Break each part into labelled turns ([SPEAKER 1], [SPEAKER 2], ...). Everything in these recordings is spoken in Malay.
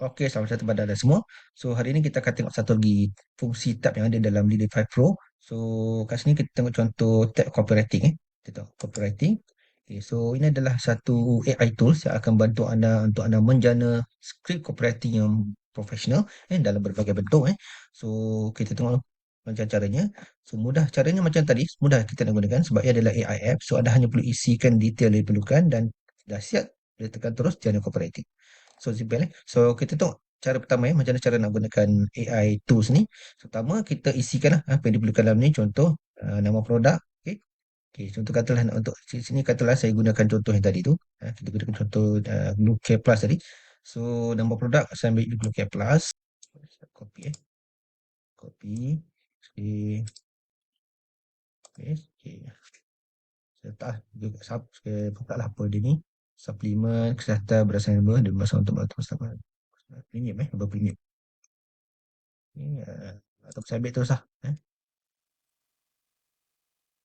[SPEAKER 1] Okey, selamat datang pada anda semua. So, hari ini kita akan tengok satu lagi fungsi tab yang ada dalam Leadify Pro. So, kat sini kita tengok contoh tab copywriting. Kita tengok copywriting. Okay, so ini adalah satu AI tools yang akan bantu anda untuk anda menjana skrip copywriting yang profesional dalam berbagai bentuk. So, kita tengok macam caranya. So, mudah caranya macam tadi, mudah kita nak gunakan sebab ia adalah AI app. So, anda hanya perlu isikan detail yang diperlukan dan dah siap, boleh tekan terus jana copywriting. So simple So kita tengok cara pertama macam mana cara nak gunakan AI tools ni. So, pertama kita isikanlah apa yang diperlukan dalam ni. Contoh nama produk. Okay. Okay, contoh katalah untuk sini katalah saya gunakan contoh yang tadi tu. Kita gunakan contoh Blue Care Plus tadi. So nama produk saya ambil Blue Care Plus. Copy Copy. Okay. Okay. Okay. Saya letak juga saya letaklah apa dia ni. Suplemen kesihatan berdasarkan ilmu dan masa untuk bantu masyarakat. Premium berpremium. Ni atau saya ambil terus lah.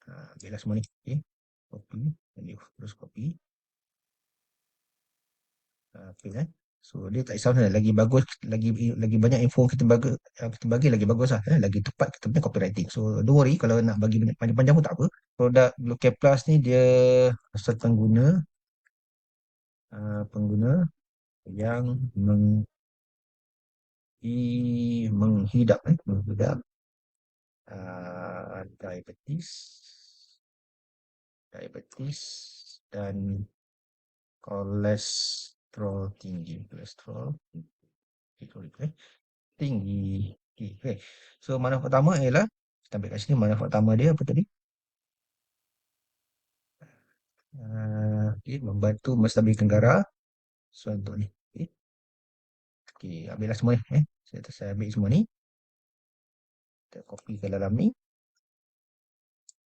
[SPEAKER 1] Ambillah semua ni. Okay. Copy. Ambil terus copy. Okay. So dia tak kisah lagi bagus, lagi banyak info kita bagi lagi bagus lah. Lagi tepat kita punya copywriting. So don't worry kalau nak bagi panjang-panjang pun tak apa. Produk Blue Care Plus ni dia asal pengguna yang menghidap diabetes dan kolesterol tinggi. Tinggi. Okay. So manfaat pertama ialah kita ambil kat sini manfaat pertama dia apa tadi? Okay, membantu menstabilkan darah. So untuk ni. Okay. Okay, ambillah semua ni. Saya ambil semua ni. Kita copy ke dalam ni.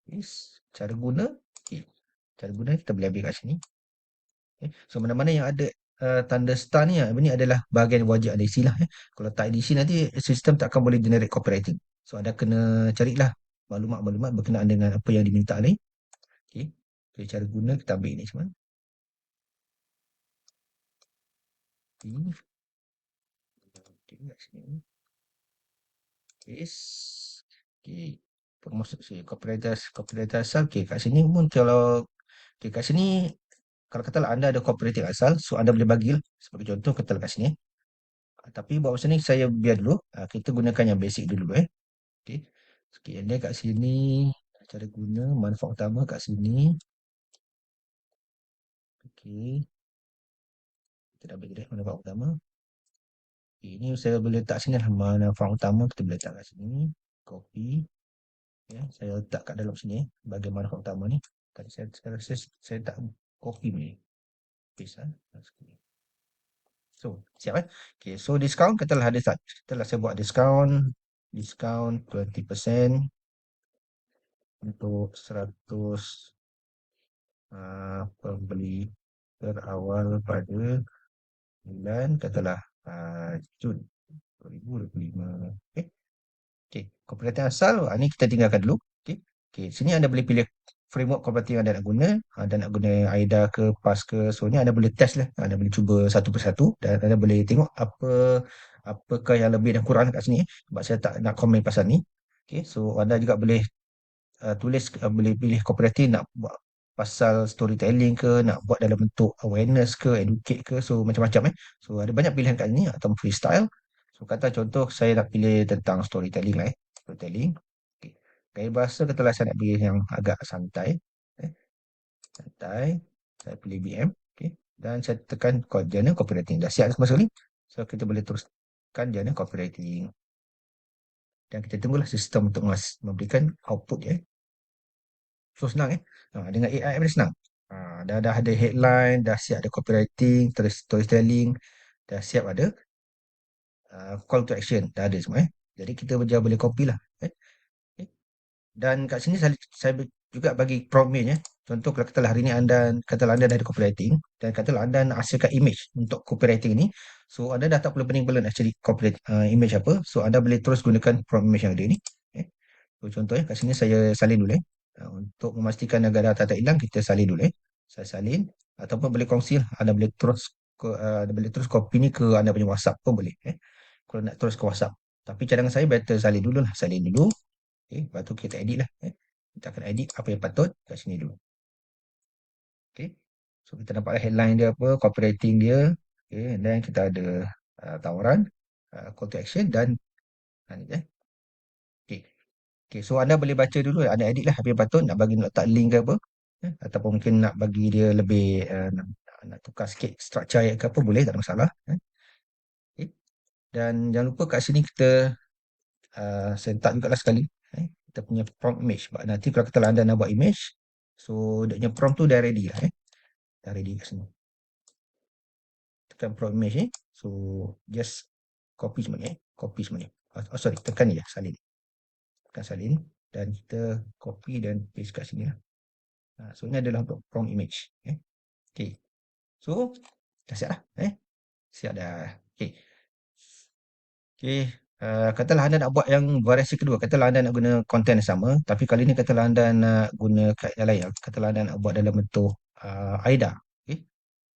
[SPEAKER 1] Yes. Cara guna. Okay. Cara guna kita boleh ambil kat sini. Okay. So mana-mana yang ada tanda star ni, ini adalah bahagian wajib anda isi lah. Kalau tak edisi nanti sistem tak akan boleh generate copywriting. So anda kena carilah maklumat-maklumat berkenaan dengan apa yang diminta ni. Okay. Okay, cara guna kita ambil ni semua. Okay. Yes. Okay. Maksud saya copywriter asal. Okay, kat sini pun kalau kat sini kalau katalah anda ada copywriting asal, so anda boleh bagilah. Sebagai contoh katalah kat sini. Tapi buat masa ni saya biar dulu. Kita gunakan yang basic dulu Okay. Okay, dia kat sini cara guna manfaat utama kat sini. Okay. Kita dah bagi dah manfaat utama. Okay, ini saya boleh letak sini lah manfaat utama kita boleh letak kat sini. Copy. Okay, saya letak kat dalam sini bahagian manfaat utama ni. Tadi saya tak copy ni. Paste So, siap Okay, so discount katalah ada start. Katalah saya buat discount 20% untuk 100 pembeli terawal pada bulan katalah Jun 2025. Okay. Okay. Copywriting asal ni kita tinggalkan dulu. Okay. Okay. Sini anda boleh pilih framework copywriting yang anda nak guna. Anda nak guna AIDA ke PAS ke. So ni anda boleh test lah. Anda boleh cuba satu persatu dan anda boleh tengok apakah yang lebih dan kurang kat sini. Sebab saya tak nak komen pasal ni. Okay. So anda juga boleh tulis boleh pilih copywriting nak buat pasal storytelling ke, nak buat dalam bentuk awareness ke, educate ke, so macam-macam So ada banyak pilihan kat sini atau freestyle. So kata contoh saya nak pilih tentang storytelling lah storytelling. Okay. Gaya bahasa katalah saya nak pilih yang agak santai. Santai. Saya pilih BM. Okay. Dan saya tekan jana copywriting. Dah siap semua sekali. So kita boleh teruskan jana copywriting. Dan kita tunggulah sistem untuk memberikan output So senang dengan AI pun senang. Dah ada headline, dah siap ada copywriting, terus storytelling, dah siap ada call to action, dah ada semua Jadi kita boleh copy lah. Okay. Dan kat sini saya juga bagi prompt image Contoh kalau katalah hari ni katalah anda dah ada copywriting dan katalah anda nak hasilkan image untuk copywriting ni. So anda dah tak perlu pening-pening nak cari image apa. So anda boleh terus gunakan prompt image yang ada ni. So contohnya kat sini saya salin dulu untuk memastikan agar data tak hilang kita salin dulu Saya salin ataupun boleh kongsi anda boleh terus anda boleh terus copy ni ke anda punya WhatsApp pun boleh. Kalau nak terus ke WhatsApp. Tapi cadangan saya better salin dulu lah. Salin dulu. Lepas tu kita edit lah. Kita akan edit apa yang patut kat sini dulu. Okay. So kita dapat headline dia apa, copywriting dia. Okay. And then kita ada tawaran, call to action dan ni Okay. Okay. So anda boleh baca dulu. Anda edit lah apa yang patut. Nak bagi letak link ke apa. Ataupun mungkin nak bagi dia lebih, nak tukar sikit structure ayat ke apa, boleh. Tak ada masalah. Okay. Dan jangan lupa kat sini kita saya letak juga lah sekali kita punya prompt image. Sebab nanti kalau kata anda nak buat image, so dia punya prompt tu dah ready lah. Dah ready kat sini. Tekan prompt image ni. So just copy semua ni. Copy semua ni. Oh, sorry, tekan ni je, salin. Tekan salin dan kita copy dan paste kat sini lah. So ini adalah untuk prompt image. Okay. So dah siap lah. Siap dah. Okay. Okay. Katalah anda nak buat yang variasi kedua. Katalah anda nak guna konten yang sama. Tapi kali ni katalah anda nak guna yang lain. Katalah anda nak buat dalam bentuk AIDA. Okay.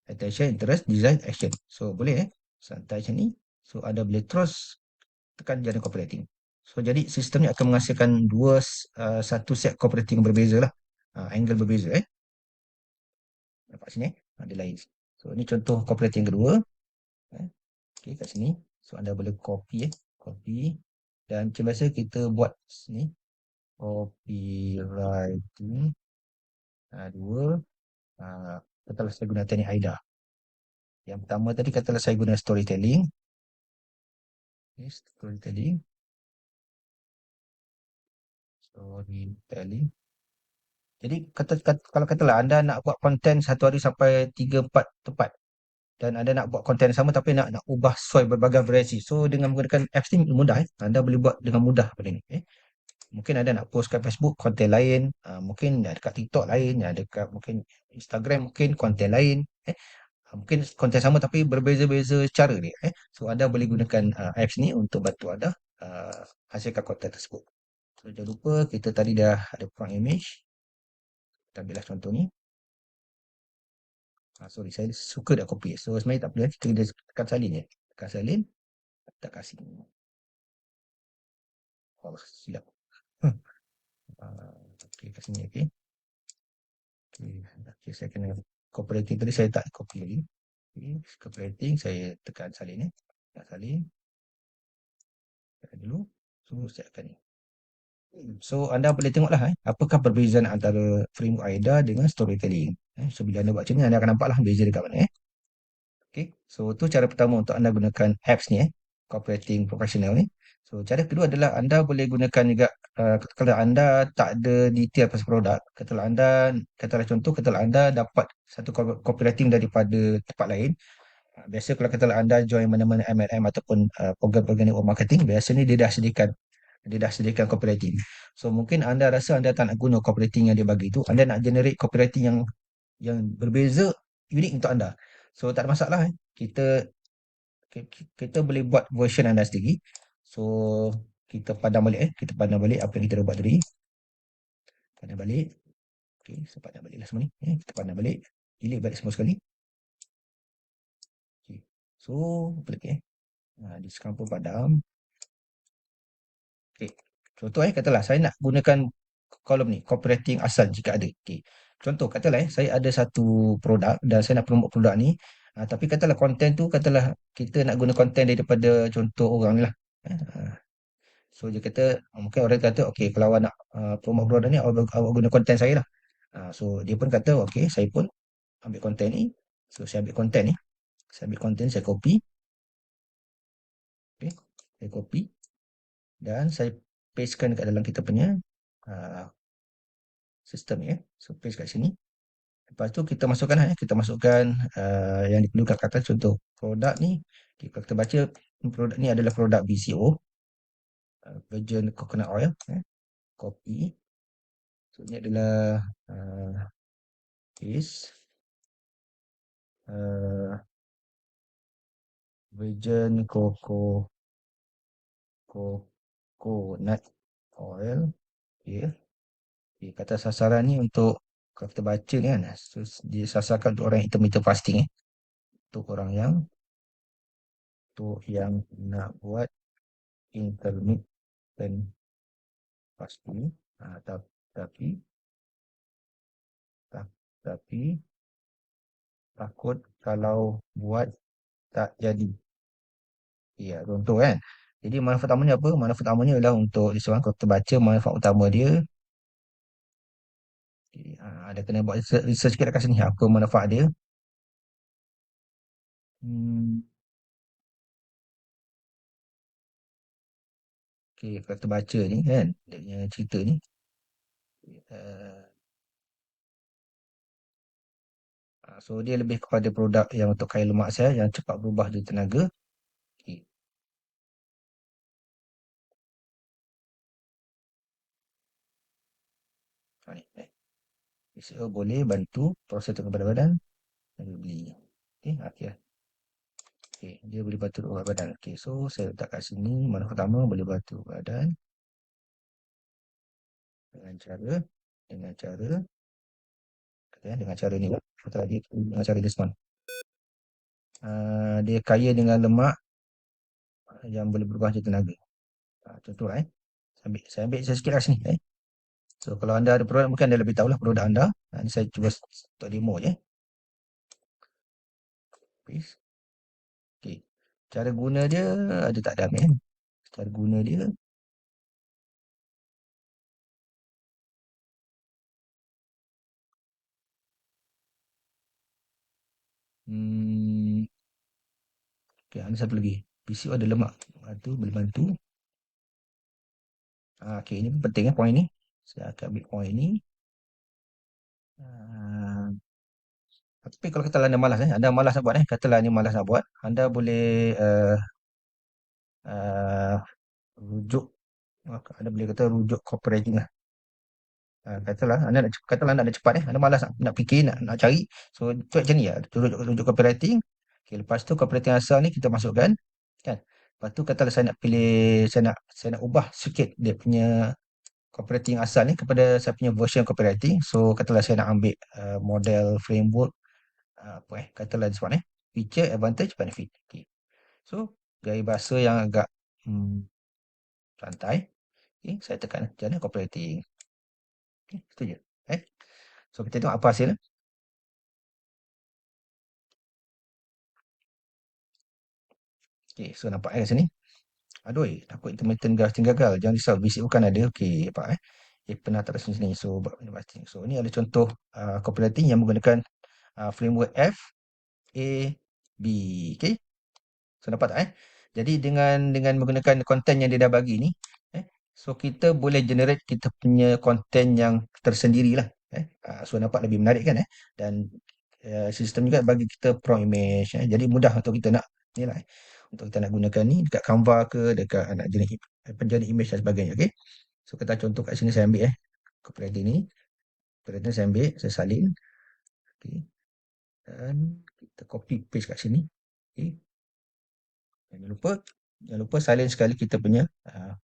[SPEAKER 1] Attention, interest, design, action. So boleh santai macam ni. So anda boleh terus tekan jana copywriting. So jadi sistem ni akan menghasilkan satu set copywriting berbeza lah. Angle berbeza. Nampak sini. Ada lain. So ni contoh copywriting kedua. Okay, kat sini. So anda boleh copy. Copy. Dan macam biasa kita buat sini. Copywriting. Dua. Katalah saya guna teknik AIDA. Yang pertama tadi katalah saya guna storytelling. Okay, storytelling. Storytelling. Jadi kalau katalah anda nak buat konten satu hari sampai 3-4 tempat dan anda nak buat konten yang sama tapi nak ubah sesuai berbagai variasi. So dengan menggunakan apps ni mudah. Anda boleh buat dengan mudah pada ni. Mungkin anda nak post kat Facebook konten lain, mungkin dekat TikTok lain, dekat mungkin Instagram mungkin konten lain. Mungkin konten sama tapi berbeza-beza cara dia. So anda boleh gunakan apps ni untuk bantu anda hasilkan konten tersebut. So jangan lupa kita tadi dah ada prompt image. Kita ambillah contoh ni. Sorry, saya suka dah copy. So sebenarnya tak boleh. Kita tekan salin je. Tekan salin. Tak kasih. Oh, silap. Okay, kat sini. Okay. Okay, saya kena copywriting tadi saya tak copy lagi. Okay, copywriting saya tekan salin ni. Tekan salin. Tekan dulu. So siapkan ni. So anda boleh tengoklah apakah perbezaan antara framework AIDA dengan storytelling. So bila anda buat macam ni anda akan nampaklah beza dekat mana. Okay. So tu cara pertama untuk anda gunakan apps ni copywriting professional ni. So cara kedua adalah anda boleh gunakan juga kalau anda tak ada detail pasal produk, katalah contoh katalah anda dapat satu copywriting daripada tempat lain. Biasa kalau katalah anda join mana-mana MLM ataupun program-program network marketing, biasanya dia dah sediakan copywriting. So mungkin anda rasa anda tak nak guna copywriting yang dia bagi tu, anda nak generate copywriting yang berbeza, unik untuk anda. So tak ada masalah. Kita boleh buat version anda sendiri. So kita padam balik apa yang kita dah buat tadi. Padam balik. Okay, so padam baliklah semua ni. Kita padam balik. Delete balik semua sekali. Okay. So apa lagi di sekarang pun padam. Okay. Contoh katalah saya nak gunakan kolom ni, copywriting asal jika ada. Okay. Contoh katalah saya ada satu produk dan saya nak promote produk ni. Tapi katalah konten tu, katalah kita nak guna konten daripada contoh orang ni lah. So dia kata, mungkin orang kata, okay kalau awak nak promote produk ni, awak guna konten saya lah. So dia pun kata, okay saya pun ambil konten ni. So saya ambil konten ni. Saya copy. Okay. Saya copy. Dan saya pastekan kat dalam kita punya sistem ni. So paste kat sini. Lepas tu kita masukkan yang diperlukan kata contoh produk ni. Okay, kalau kita baca produk ni adalah produk BCO. Virgin coconut oil. Copy. So ini adalah paste. Virgin coconut oil. Okay. Okay, kata sasaran ni untuk kalau kita baca ni kan, so dia sasarkan untuk orang intermittent fasting. untuk orang yang untuk yang nak buat intermittent fasting, tapi tapi takut kalau buat tak jadi. Ya, contoh kan. Jadi manfaat utamanya apa? Manfaat utamanya adalah untuk disebabkan kalau kita baca manfaat utama dia, ada kena buat research sikit kat sini apa manfaat dia. Hmm, okey, kalau kita baca ni kan, dia punya cerita ni. Uh, so dia lebih kepada produk yang untuk kaya lemak sel yang cepat berubah jadi tenaga. Okey, ha ni, so, boleh bantu proses untuk kepada badan dan beli. Okey, okey. Okey, dia boleh bantu ubat badan. Okey, so saya letak kat sini manfaat pertama boleh bantu badan dengan cara dengan cara kata dengan cara ni lah. Kata lagi dengan cara this one. Dia kaya dengan lemak yang boleh berubah jadi tenaga. Contoh lah. Saya ambil sikit kat sini. So kalau anda ada produk mungkin anda lebih tahulah produk anda. Ini saya cuba untuk demo je. Please. Okey. Cara guna dia ada tak ada kan? Cara guna dia hmm, okey, ada satu lagi. PCO ada lemak. Itu boleh bantu. Okey, ini penting poin ni. Saya akan ambil poin ni. Ah, tapi kalau katalah anda malas anda malas nak buat katalah ni malas nak buat, anda boleh uh, rujuk anda boleh kata rujuk cooperating lah. Katalah anda nak cepat anda malas nak fikir nak cari. So cuak macam ni lah, rujuk cooperating. Okay, lepas tu cooperating asal ni kita masukkan kan. Lepas tu katalah saya nak ubah sikit dia punya cooperating asal ni kepada saya punya version cooperating. So katalah saya nak ambil model framework katalah this one feature, advantage, benefit. Okay. So gaya bahasa yang agak santai. Okay, saya tekan jadi cooperating. Okay, itu je. So kita tengok apa hasilnya. Okay, so nampak kat sini. Aduh, takut intermittent fasting gagal. Jangan risau, bisik bukan ada. Okay, apa pernah tak rasa sini. So, buat fasting. So, ini adalah contoh copywriting yang menggunakan framework F, A, B. Okay. So, nampak tak Jadi, dengan menggunakan konten yang dia dah bagi ni, so kita boleh generate kita punya konten yang tersendiri lah. So, nampak lebih menarik kan Dan sistem juga bagi kita prompt image. Jadi, mudah untuk kita nak ni lah. Untuk kita nak gunakan ni dekat Canva ke, dekat nak jadi image dan sebagainya. Okay. So, kita contoh kat sini saya ambil copywriting ni. Copywriting saya ambil, saya salin. Okay. Dan kita copy paste kat sini. Okay. Jangan lupa salin sekali kita punya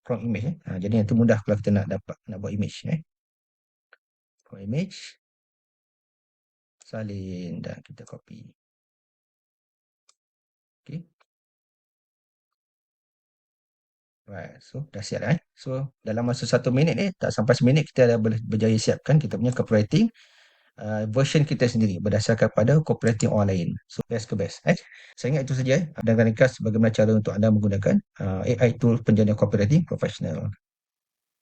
[SPEAKER 1] prompt image. Jadi nanti mudah kalau kita nak buat image. Prompt image. Salin dan kita copy. Okay. Right. So, dah siap dah. So, dalam masa 1 minit tak sampai seminit kita dah berjaya siapkan kita punya copywriting version kita sendiri berdasarkan pada copywriting orang lain. So, best ke best. Saya ingat itu saja. Dan ringkas bagaimana cara untuk anda menggunakan AI tool penjana copywriting profesional.